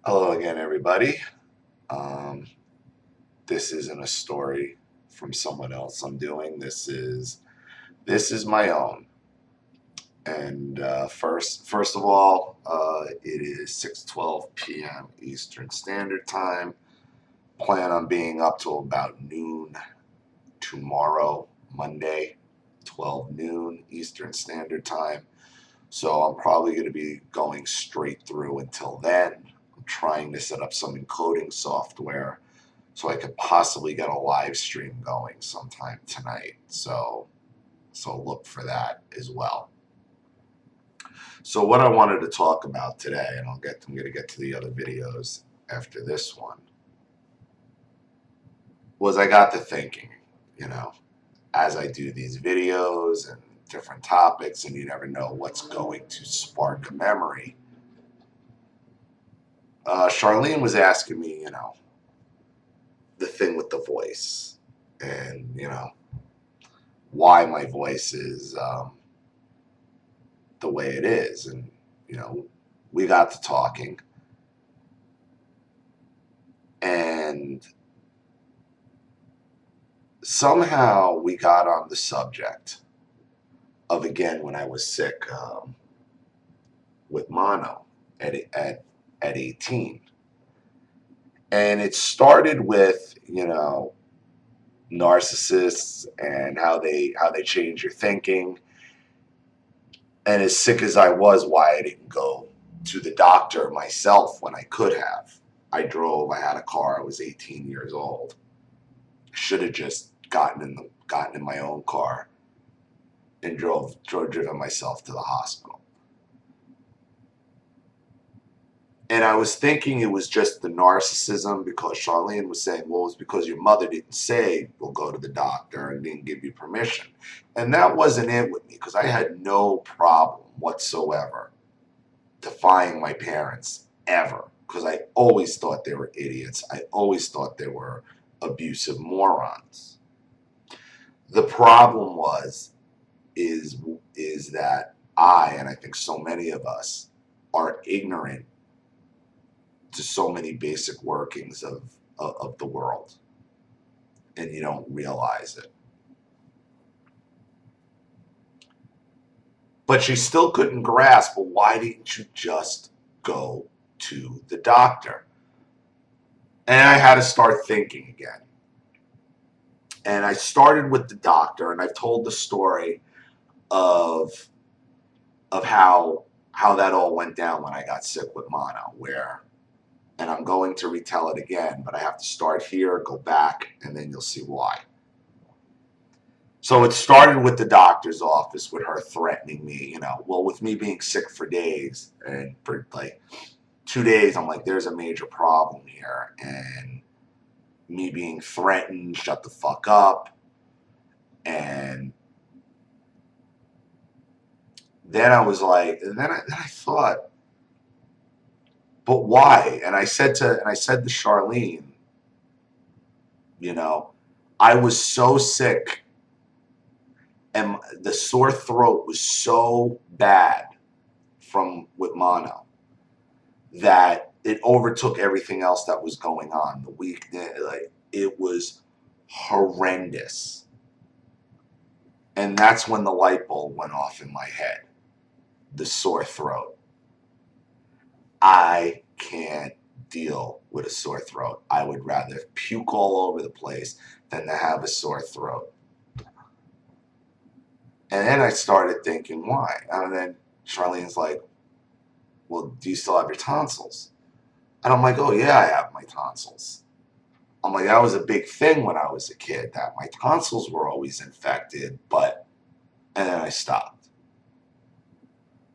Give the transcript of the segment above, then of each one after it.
Hello again, everybody. Um, this isn't a story from someone else I'm doing. This is my own. And first of all, it is 6:12 p.m. Eastern Standard Time. Plan on being up till about noon tomorrow, Monday, 12 noon Eastern Standard Time. So I'm probably going to be going straight through until then. I'm trying to set up some encoding software so I could possibly get a live stream going sometime tonight. So look for that as well. So what I wanted to talk about today, and I'm going to get to the other videos after this one, was I got to thinking, you know, as I do these videos and different topics, and you never know what's going to spark a memory. Charlene was asking me, the thing with the voice, and why my voice is the way it is. And, we got to talking, and somehow we got on the subject of, again, when I was sick with mono at 18. And it started with, narcissists and how they change your thinking. And as sick as I was, why I didn't go to the doctor myself when I could have. I had a car, I was 18 years old. Should have just gotten in my own car and driven myself to the hospital. And I was thinking it was just the narcissism, because Charlene was saying, well, it's because your mother didn't say, we'll go to the doctor, and didn't give you permission. And that wasn't it with me, because I had no problem whatsoever defying my parents, ever, because I always thought they were idiots. I always thought they were abusive morons. The problem is that and I think so many of us, are ignorant to so many basic workings of the world, and you don't realize it. But she still couldn't grasp, well, why didn't you just go to the doctor? And I had to start thinking again. And I started with the doctor, and I've told the story of how that all went down when I got sick with mono, and I'm going to retell it again, but I have to start here, go back, and then you'll see why. So it started with the doctor's office, with her threatening me, well, with me being sick for days, and for like 2 days, I'm like, there's a major problem here, and me being threatened, shut the fuck up. And then I was like, and then I thought, but why? And I said to Charlene, I was so sick, and the sore throat was so bad from with mono that it overtook everything else that was going on. The weakness, like, it was horrendous. And that's when the light bulb went off in my head. The sore throat. I can't deal with a sore throat. I would rather puke all over the place than to have a sore throat. And then I started thinking, why? And then Charlene's like, well, do you still have your tonsils? And I'm like, oh yeah, I have my tonsils. I'm like, that was a big thing when I was a kid, that my tonsils were always infected, and then I stopped.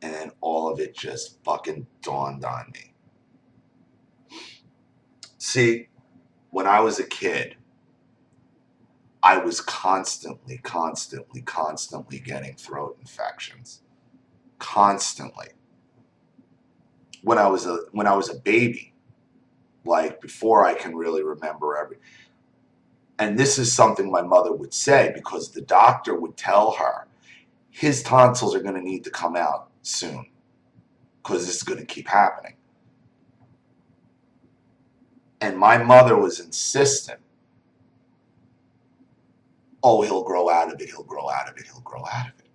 And then all of it just fucking dawned on me. See, when I was a kid, I was constantly getting throat infections. Constantly. When I was a baby, like before I can really remember everything. And this is something my mother would say, because the doctor would tell her, his tonsils are going to need to come out soon, because this is going to keep happening. And my mother was insistent, oh, he'll grow out of it, he'll grow out of it, he'll grow out of it.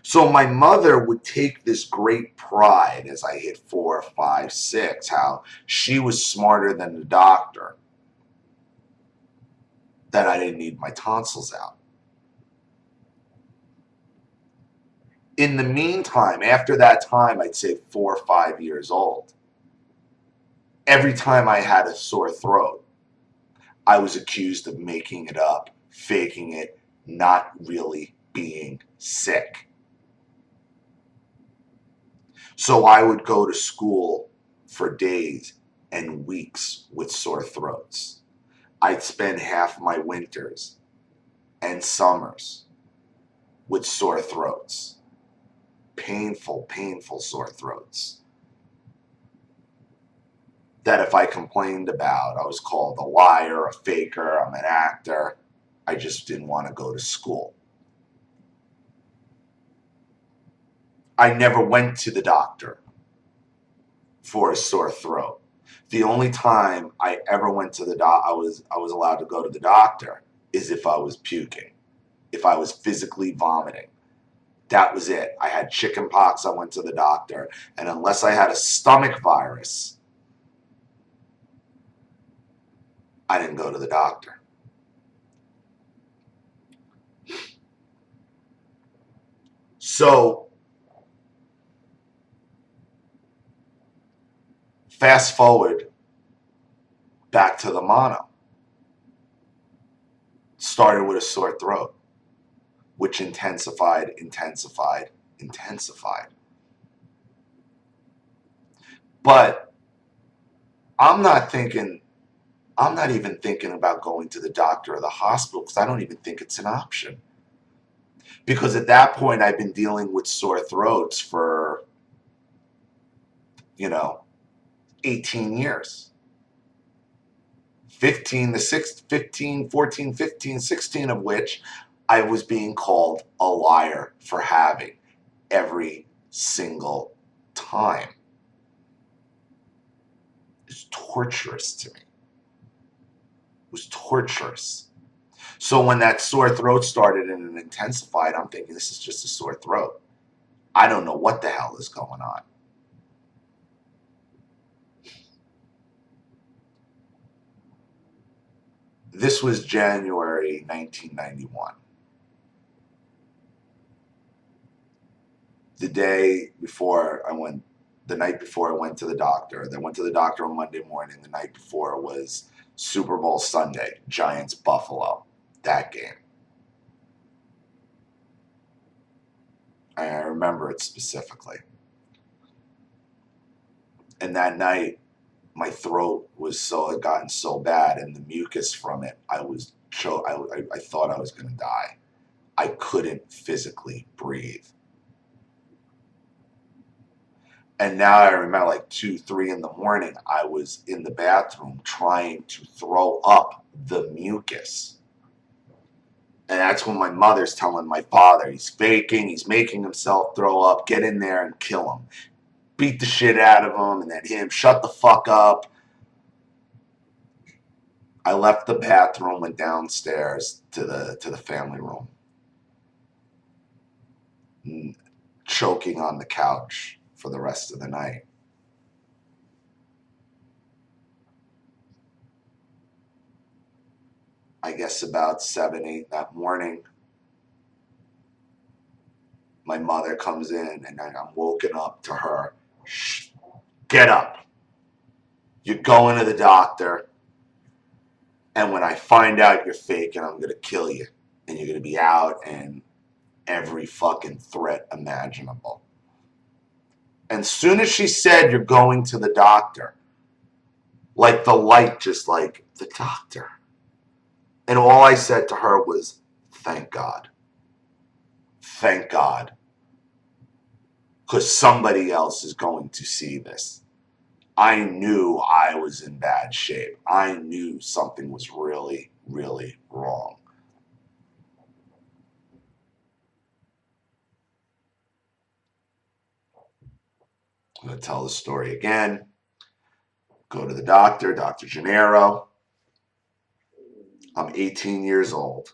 So my mother would take this great pride as I hit 4, 5, 6, how she was smarter than the doctor, that I didn't need my tonsils out. In the meantime, after that time, I'd say 4 or 5 years old, every time I had a sore throat, I was accused of making it up, faking it, not really being sick. So I would go to school for days and weeks with sore throats. I'd spend half my winters and summers with sore throats. Painful, painful sore throats. That if I complained about, I was called a liar, a faker, I'm an actor. I just didn't want to go to school. I never went to the doctor for a sore throat. The only time I ever went to the I was allowed to go to the doctor is if I was puking, if I was physically vomiting. That was it. I had chicken pox, I went to the doctor. And unless I had a stomach virus, I didn't go to the doctor. So fast forward back to the mono. Started with a sore throat, which intensified. But I'm not even thinking about going to the doctor or the hospital, because I don't even think it's an option. Because at that point, I've been dealing with sore throats for, 18 years. 15, 14, 15, 16 of which I was being called a liar for having every single time. It's torturous to me. It was torturous. So when that sore throat started and it intensified, I'm thinking, this is just a sore throat. I don't know what the hell is going on. This was January 1991. The night before I went to the doctor. Then went to the doctor on Monday morning. The night before was Super Bowl Sunday, Giants Buffalo, that game. I remember it specifically. And that night, my throat had gotten so bad, and the mucus from it, I thought I was going to die. I couldn't physically breathe. And now I remember, like 2, 3 in the morning, I was in the bathroom trying to throw up the mucus. And that's when my mother's telling my father, he's faking, he's making himself throw up, get in there and kill him. Beat the shit out of him, and then him, shut the fuck up. I left the bathroom, went downstairs to the family room, choking on the couch for the rest of the night. I guess about 7, 8 that morning, my mother comes in, and I'm woken up to her. Shh, get up. You're going to the doctor. And when I find out you're faking, I'm going to kill you. And you're going to be out and every fucking threat imaginable. And soon as she said you're going to the doctor, like the light, just like, the doctor. And all I said to her was, thank God. Thank God. Because somebody else is going to see this. I knew I was in bad shape. I knew something was really, really wrong. I'm going to tell the story again. Go to the doctor, Dr. Gennaro. I'm 18 years old.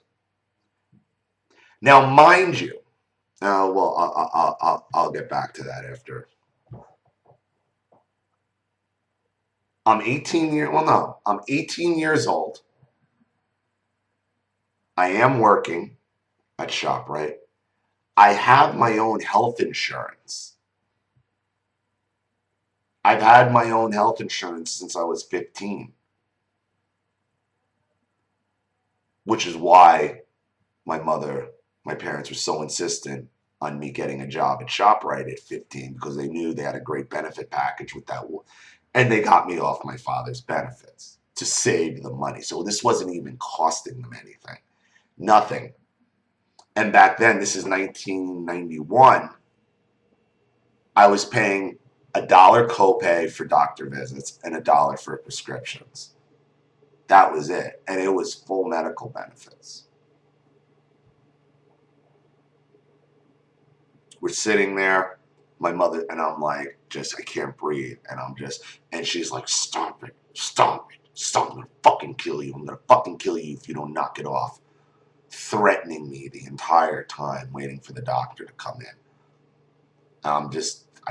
Now, mind you, I'll get back to that after. I'm 18 years old. I am working at ShopRite. I have my own health insurance. I've had my own health insurance since I was 15, which is why my parents were so insistent on me getting a job at ShopRite at 15, because they knew they had a great benefit package with that. And they got me off my father's benefits to save the money. So this wasn't even costing them anything. Nothing. And back then, this is 1991, I was paying $1 copay for doctor visits and $1 for prescriptions. That was it. And it was full medical benefits. We're sitting there, my mother, and I'm like, I can't breathe. And she's like, stop it, stop it, stop, I'm gonna fucking kill you. I'm gonna fucking kill you if you don't knock it off. Threatening me the entire time, waiting for the doctor to come in. I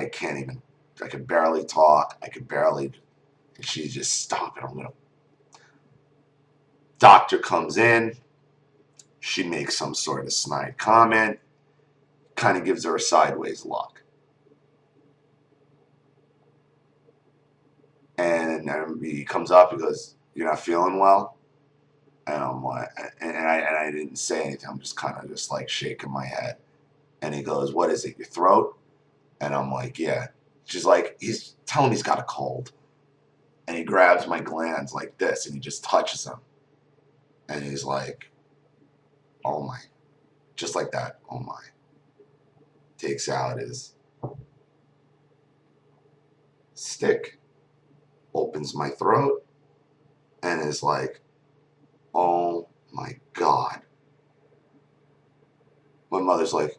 can't even, I could barely talk. And she's just, stop it, Doctor comes in. She makes some sort of snide comment, kind of gives her a sideways look. And he comes up, he goes, you're not feeling well? And I'm like, and I didn't say anything. I'm just kind of just like shaking my head. And he goes, what is it, your throat? And I'm like, yeah. She's like, he's telling me he's got a cold. And he grabs my glands like this and he just touches them. And he's like, oh my, just like that, oh my. Takes out his stick, opens my throat, and is like, oh my God. My mother's like,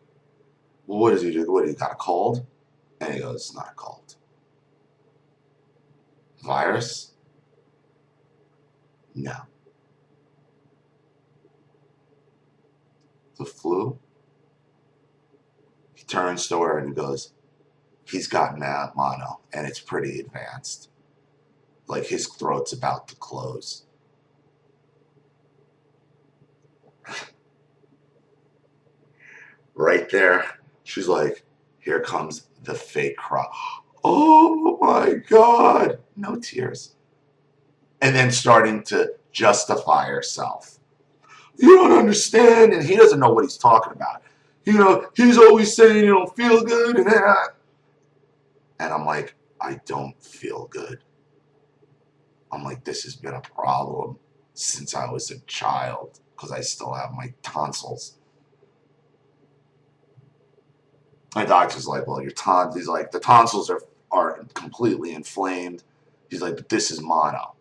well, what does he do? What, do you got a cold? And he goes, it's not a cold. Virus? No. The flu? He turns to her and he goes, he's got mono, and it's pretty advanced. Like his throat's about to close. Right there, she's like, here comes the fake cry. Oh my God. No tears. And then starting to justify herself. You don't understand. And he doesn't know what he's talking about. He's always saying you don't feel good and that. And I'm like, I don't feel good. I'm like, this has been a problem since I was a child because I still have my tonsils. My doctor's like, well, your tonsils, he's like, the tonsils are completely inflamed. He's like, but this is mono.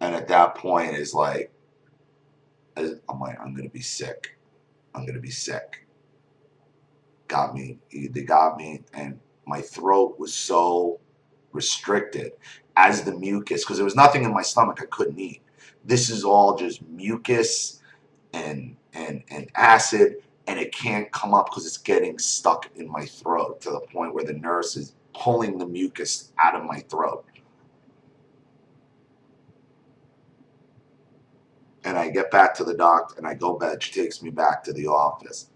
And at that point, it's like, I'm like, I'm going to be sick. I'm going to be sick. They got me, and my throat was so restricted as the mucus, because there was nothing in my stomach I couldn't eat. This is all just mucus and acid, and it can't come up because it's getting stuck in my throat to the point where the nurse is pulling the mucus out of my throat. And I get back to the doctor, and I go back. She takes me back to the office.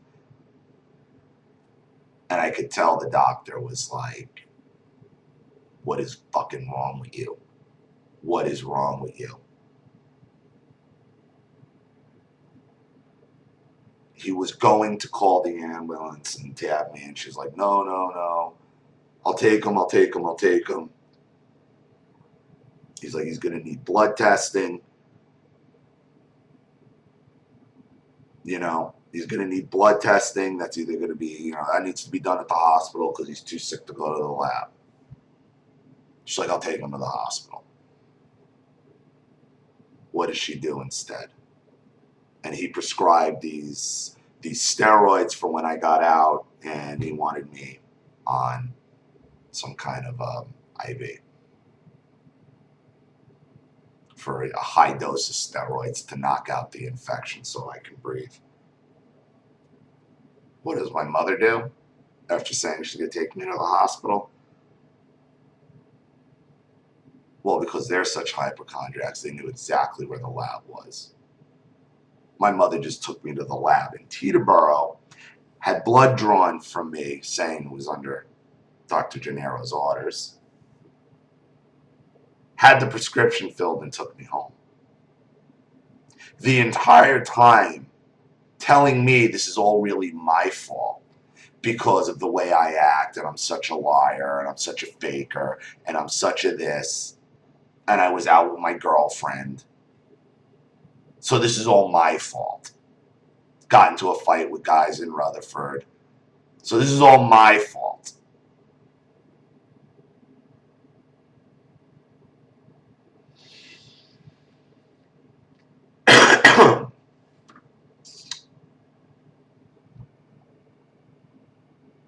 And I could tell the doctor was like, what is fucking wrong with you? What is wrong with you? He was going to call the ambulance and tap me, and she's like, no, no, no. I'll take him. He's like, he's going to need blood testing. He's going to need blood testing. That's either going to be, that needs to be done at the hospital because he's too sick to go to the lab. She's like, I'll take him to the hospital. What does she do instead? And he prescribed these steroids for when I got out, and he wanted me on some kind of IV for a high dose of steroids to knock out the infection so I can breathe. What does my mother do after saying she's going to take me to the hospital? Well, because they're such hypochondriacs, they knew exactly where the lab was. My mother just took me to the lab in Teterboro, had blood drawn from me saying it was under Dr. Gennaro's orders, had the prescription filled and took me home. The entire time telling me this is all really my fault because of the way I act, and I'm such a liar, and I'm such a faker, and I'm such a this, and I was out with my girlfriend. So this is all my fault. Got into a fight with guys in Rutherford. So this is all my fault.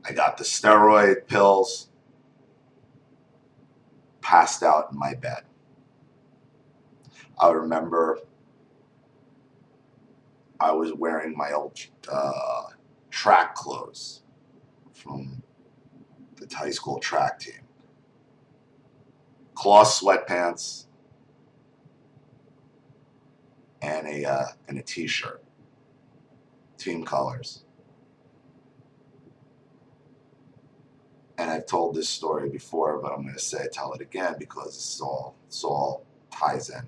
I got the steroid pills, passed out in my bed. I remember I was wearing my old track clothes from the high school track team. Cloth sweatpants and a t-shirt. Team colors. And I've told this story before, but I'm going to tell it again because this all ties in.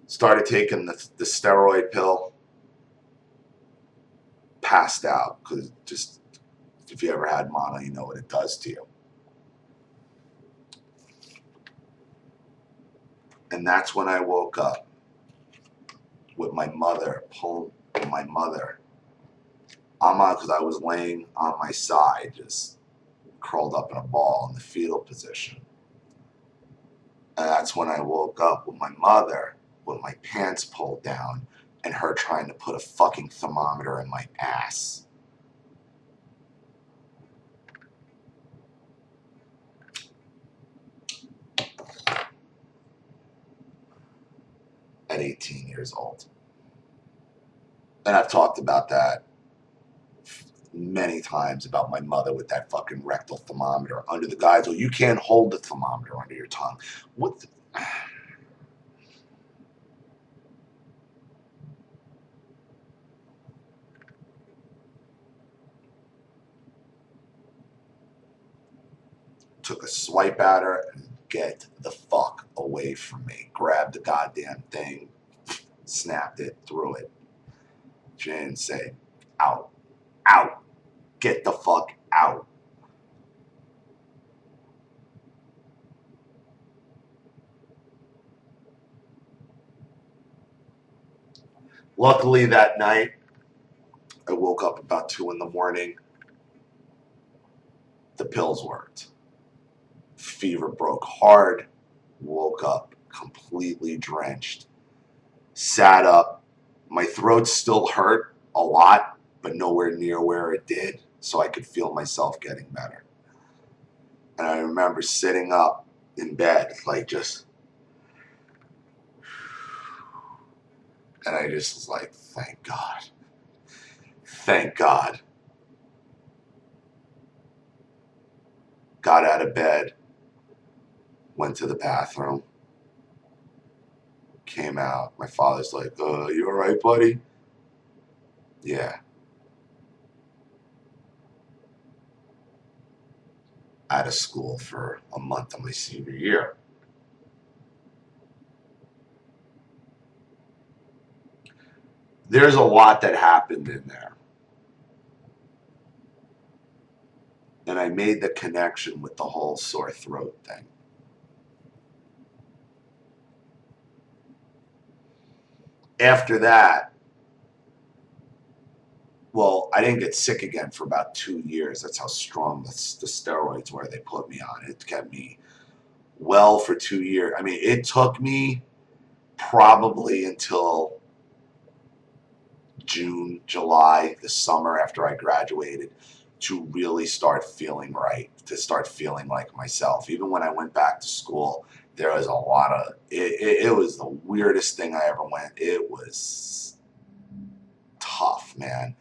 Started taking the steroid pill, passed out, because just, if you ever had mono, you know what it does to you. And that's when I woke up with my mother, pulling my mother. Because I was laying on my side, just curled up in a ball in the fetal position. And that's when I woke up with my mother with my pants pulled down and her trying to put a fucking thermometer in my ass. At 18 years old. And I've talked about that many times, about my mother with that fucking rectal thermometer under the guise, well, you can't hold the thermometer under your tongue. What the... Took a swipe at her and get the fuck away from me. Grabbed the goddamn thing, snapped it, threw it. She didn't say, out, out, get the fuck out. Luckily that night, I woke up about 2 in the morning. The pills worked. Fever broke hard. Woke up completely drenched. Sat up. My throat still hurt a lot, but nowhere near where it did, so I could feel myself getting better. And I remember sitting up in bed, like just... And I just was like, thank God. Thank God. Got out of bed, went to the bathroom, came out. My father's like, you all right, buddy? Yeah. Out of school for a month of my senior year. There's a lot that happened in there. And I made the connection with the whole sore throat thing. After that, well, I didn't get sick again for about 2 years. That's how strong the steroids were they put me on. It kept me well for 2 years. I mean, it took me probably until June, July, the summer after I graduated, to really start feeling right, to start feeling like myself. Even when I went back to school, there was a lot of, it was the weirdest thing I ever went. It was tough, man.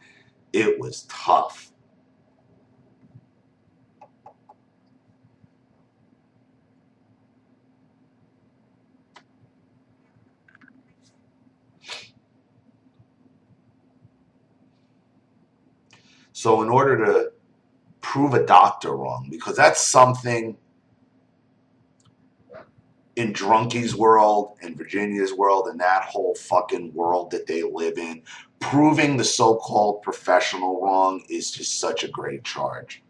It was tough. So in order to prove a doctor wrong, because that's something in Drunkie's world, in Virginia's world, in that whole fucking world that they live in, proving the so-called professional wrong is just such a great charge.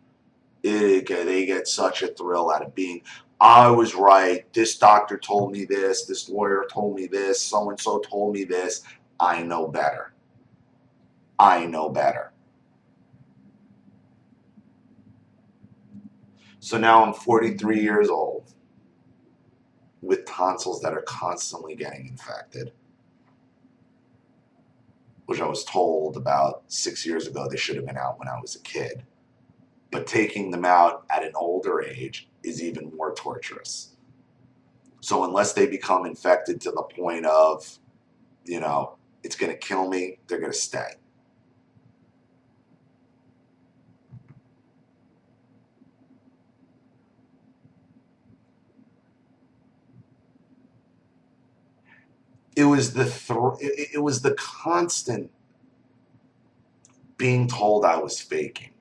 They get such a thrill out of being, I was right, this doctor told me this lawyer told me this, so-and-so told me this, I know better. I know better. So now I'm 43 years old with tonsils that are constantly getting infected, which I was told about 6 years ago they should have been out when I was a kid. But taking them out at an older age is even more torturous. So unless they become infected to the point of, it's going to kill me, they're going to stay. It was the constant being told I was faking,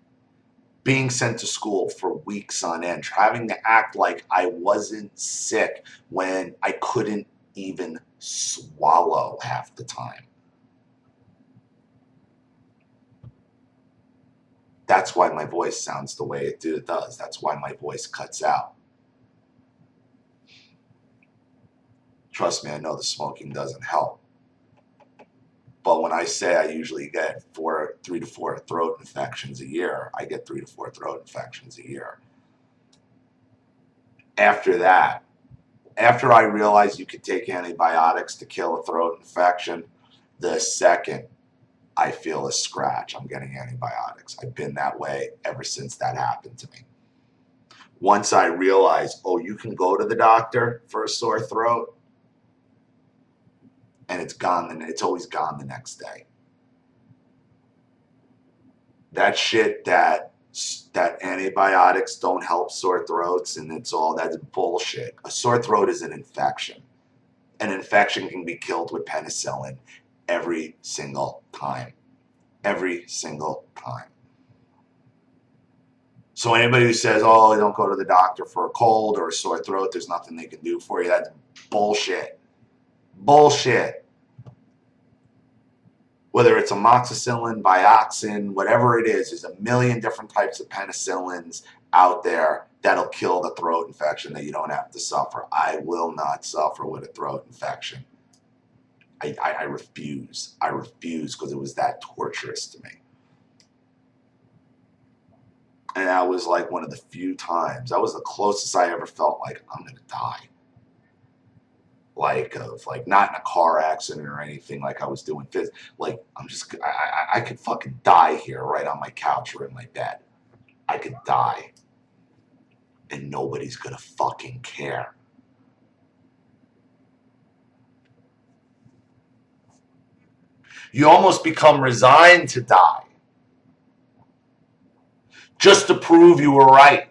being sent to school for weeks on end, having to act like I wasn't sick when I couldn't even swallow half the time. That's why my voice sounds the way it does. That's why my voice cuts out. Trust me, I know the smoking doesn't help. But when I say I usually get 3 to 4 throat infections a year, I get 3 to 4 throat infections a year. After that, after I realized you could take antibiotics to kill a throat infection, the second I feel a scratch, I'm getting antibiotics. I've been that way ever since that happened to me. Once I realized, you can go to the doctor for a sore throat, and it's gone. It's always gone the next day. That shit that antibiotics don't help sore throats and that's bullshit. A sore throat is an infection. An infection can be killed with penicillin every single time. Every single time. So anybody who says, don't go to the doctor for a cold or a sore throat, there's nothing they can do for you, that's bullshit. Bullshit. Whether it's amoxicillin, Bioxin, whatever it is, there's a million different types of penicillins out there that'll kill the throat infection that you don't have to suffer. I will not suffer with a throat infection. I refuse. I refuse because it was that torturous to me. And that was like one of the few times, that was the closest I ever felt like I'm going to die. Like not in a car accident or anything like I was doing. Like I could fucking die here right on my couch or in my bed. I could die. And nobody's going to fucking care. You almost become resigned to die. Just to prove you were right.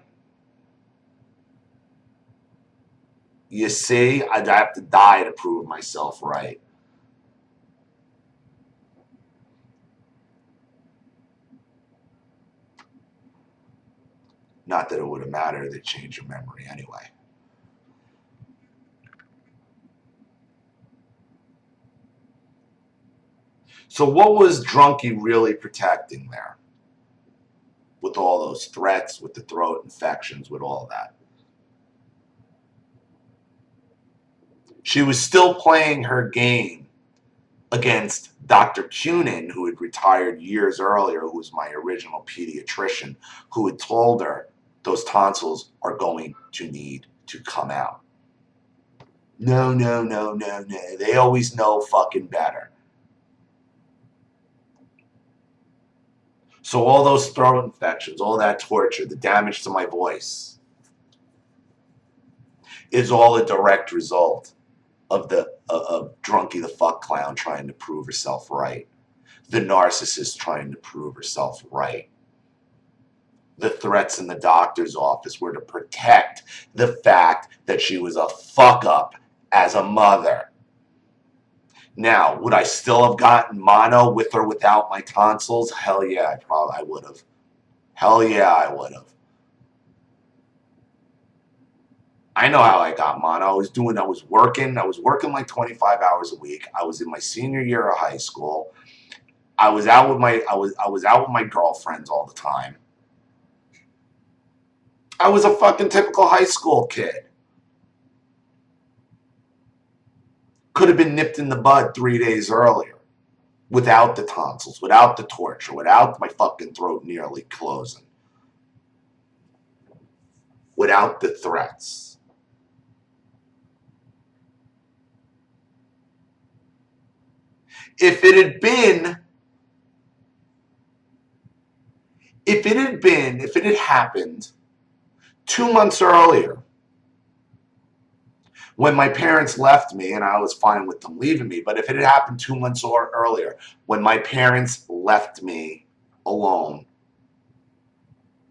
You see, I'd have to die to prove myself right. Not that it would have mattered, they'd change your memory anyway. So what was Drunkie really protecting there? With all those threats, with the throat infections, with all that. She was still playing her game against Dr. Cunin, who had retired years earlier, who was my original pediatrician, who had told her those tonsils are going to need to come out. No. They always know fucking better. So all those throat infections, all that torture, the damage to my voice is all a direct result of Drunkie the fuck clown trying to prove herself right. The narcissist trying to prove herself right. The threats in the doctor's office were to protect the fact that she was a fuck up as a mother. Now, would I still have gotten mono with or without my tonsils? Hell yeah, I would have. Hell yeah, I would have. I know how I got mono. I was working like 25 hours a week. I was in my senior year of high school. I was out with my girlfriends all the time. I was a fucking typical high school kid. Could have been nipped in the bud 3 days earlier. Without the tonsils, without the torture, without my fucking throat nearly closing. Without the threats. If it had happened 2 months earlier, when my parents left me, and I was fine with them leaving me, but if it had happened 2 months earlier, when my parents left me alone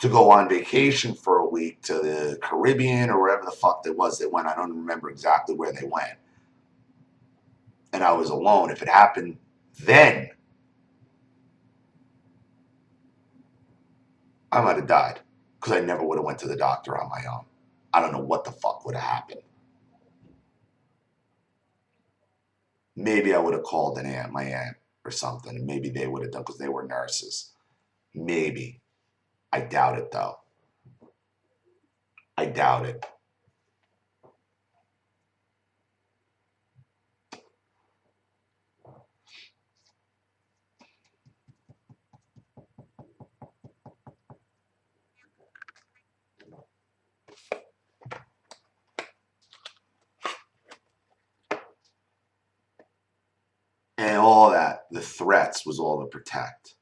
to go on vacation for a week to the Caribbean or wherever the fuck they went, I don't remember exactly where they went, and I was alone, if it happened then, I might have died, because I never would have went to the doctor on my own. I don't know what the fuck would have happened. Maybe I would have called my aunt or something, and maybe they would have done, because they were nurses. Maybe. I doubt it, though. I doubt it. And all that, the threats was all to protect.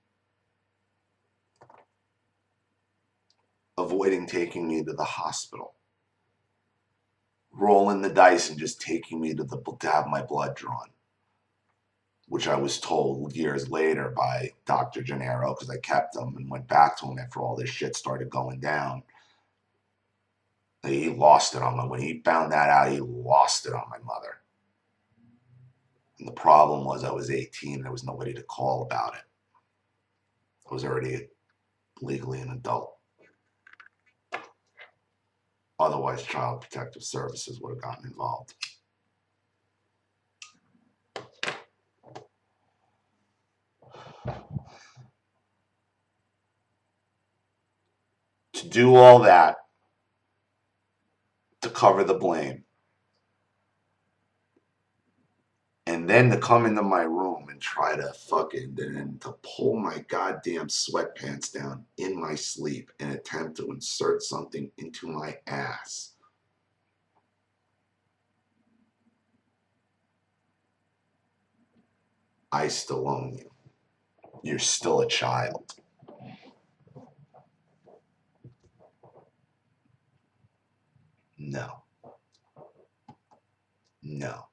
Avoiding taking me to the hospital. Rolling the dice and just taking me to have my blood drawn. Which I was told years later by Dr. Gennaro, because I kept them and went back to him after all this shit started going down. He lost it on when he found that out, he lost it on my mother. And the problem was I was 18, there was nobody to call about it. I was already legally an adult. Otherwise, Child Protective Services would have gotten involved. To do all that, to cover the blame, and then to come into my room and try to to pull my goddamn sweatpants down in my sleep and attempt to insert something into my ass. I still own you. You're still a child. No. No.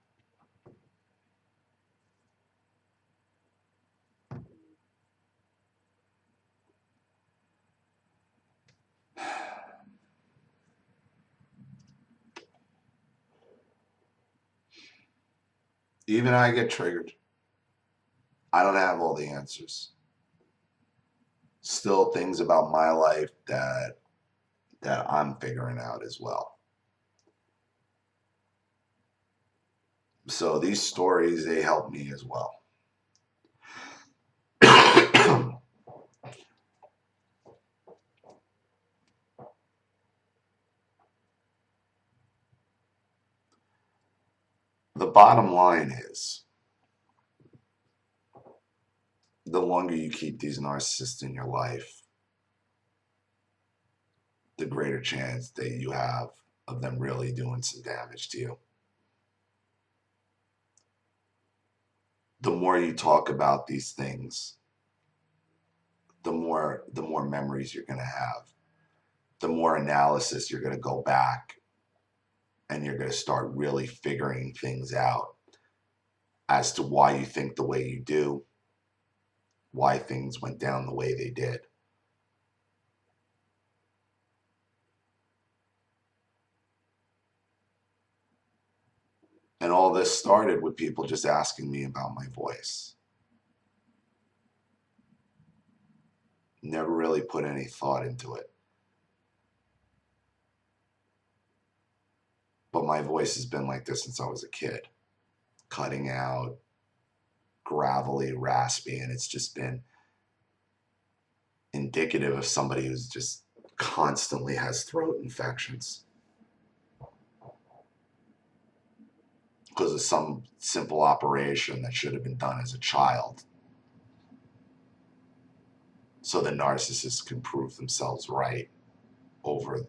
Even I get triggered. I don't have all the answers. Still things about my life that I'm figuring out as well. So these stories, they help me as well. The bottom line is, the longer you keep these narcissists in your life, the greater chance that you have of them really doing some damage to you. The more you talk about these things, the more memories you're going to have, the more analysis you're going to go back, and you're going to start really figuring things out as to why you think the way you do, why things went down the way they did. And all this started with people just asking me about my voice. Never really put any thought into it. But my voice has been like this since I was a kid. Cutting out, gravelly, raspy, and it's just been indicative of somebody who's just constantly has throat infections because of some simple operation that should have been done as a child, so the narcissists can prove themselves right over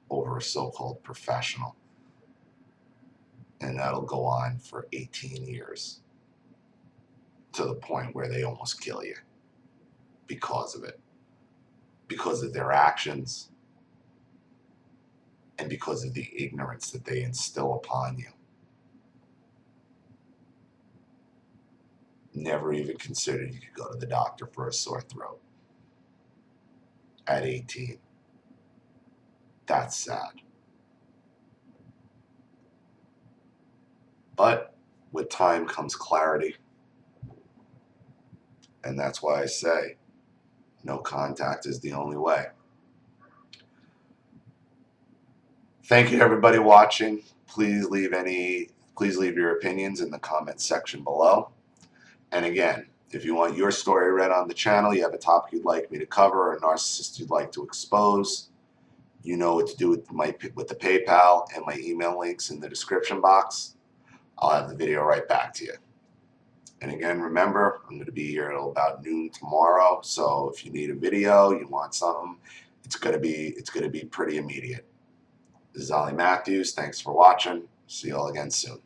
a so-called professional. And that'll go on for 18 years to the point where they almost kill you because of it, because of their actions, and because of the ignorance that they instill upon you. Never even considered you could go to the doctor for a sore throat at 18. That's sad. But with time comes clarity. And that's why I say no contact is the only way. Thank you to everybody watching. Please leave your opinions in the comments section below. And again, if you want your story read on the channel, you have a topic you'd like me to cover, or a narcissist you'd like to expose, you know what to do with the PayPal and my email links in the description box. I'll have the video right back to you. And again, remember, I'm going to be here till about noon tomorrow. So if you need a video, you want something, it's going to be pretty immediate. This is Ollie Matthews. Thanks for watching. See you all again soon.